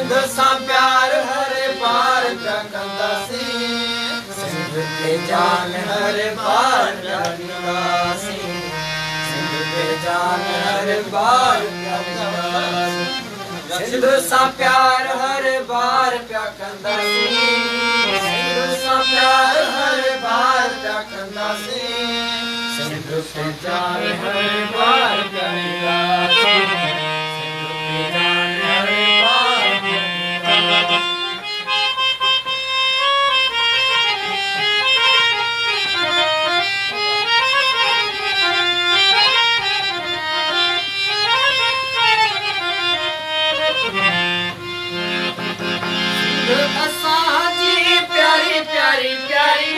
सिंध सां प्यार हर बार पिया कंदासीं सिंध ते जान हर बार पिया ॾींदासीं सिंध ते जान हर बार पिया ॾींदासीं सिंध सां प्यार हर बार पिया कंदासीं सिंध सां प्यार हर बार पिया कंदासीं सिंध ते जान हर बार पिया ॾींदासीं असांजी प्यारी प्यारी प्यारी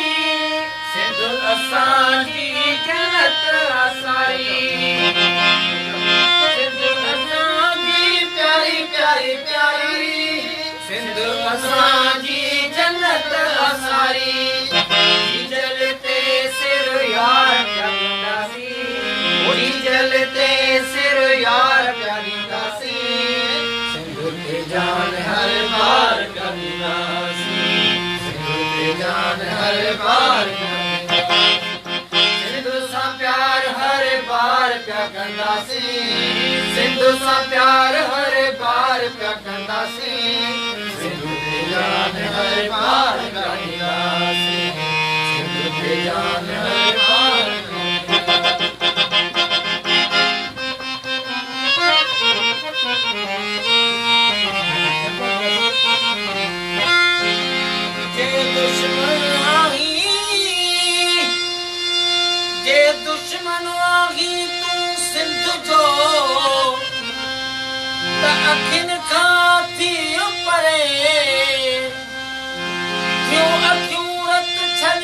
सिंध असांजी जन्नत असारी सिंध असांजी प्यारी प्यारी प्यारी सिंध असांजी जन्नत असारी जलते सिर यार पिया ॾींदासीं जलते सिर यार पिया ॾींदासीं सिंध ते जान हर बार जान हर बार सिंध सां प्यार हर बार पिया कंदासीं सिंध सां प्यार हर बार पिया कंदासीं सिंध ते जान हर बार पिया ॾींदासीं सिंध ते जान हर बार दुश्मन आही तूं सिंध जो त अखियुनि खां थी परे क्यों अखियूं रत छॾ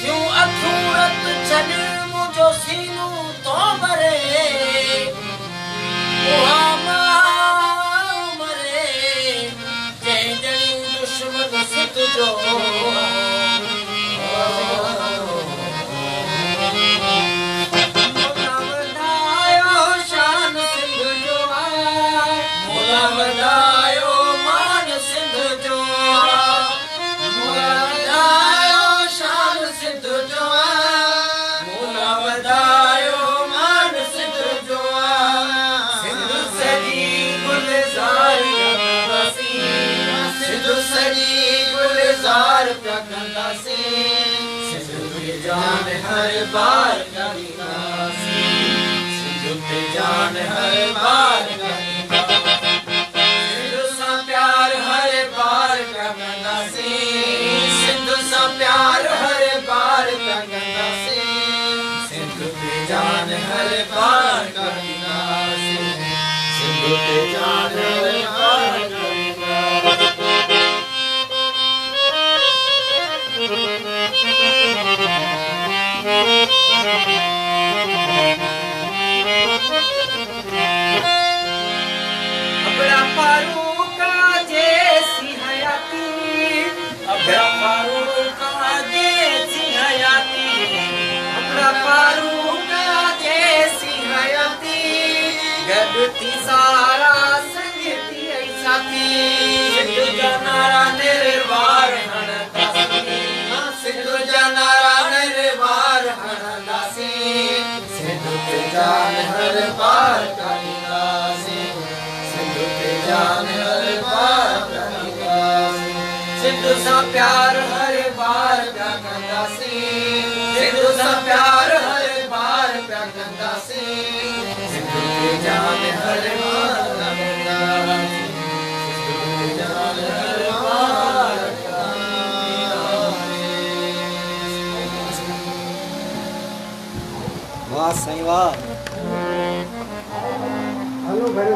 क्यों अखियूं रत छॾ मुंहिंजो सीनो तो भरे जो वधायो शान सिंध जो वधायो मान सिंध जो वधायो शान सिंध जो वधायो मान सिंध जो सिंध सॼी गुलज़ार सिंध सॼी गुलज़ार पिया कंदासीं सिंध ते जान हर बार पिया ॾींदासीं सिंध ते जान हर बार पिया ॾींदासीं सिंध सां प्यार हर बार पिया कंदासीं सिंध सां प्यार हर बार पिया कंदासीं सिंध ते जान हर बार पिया ॾींदासीं सिंध ते जान हर बार पिया अपना फारूका जैसी हयाती अपना फारूका जैसी हयाती अपना फारूका जैसी हयाती गॾु सारा संग थी साथी सिंध जा नारा निर्वार हणंदासीं सिंध जा नारा निर्वार हणंदासीं सिंध ते जान हर बार ॾींदासीं सिंध ते जान हर बार ॾींदासीं सिंध सां प्यार हर बार पिया कंदासीं सिंध सां प्यार हर बार पिया कंदासीं सिंध ते जान हर बार ॾींदासीं सिंध ते जान हर बार वाह साईं वाह। हलो घरे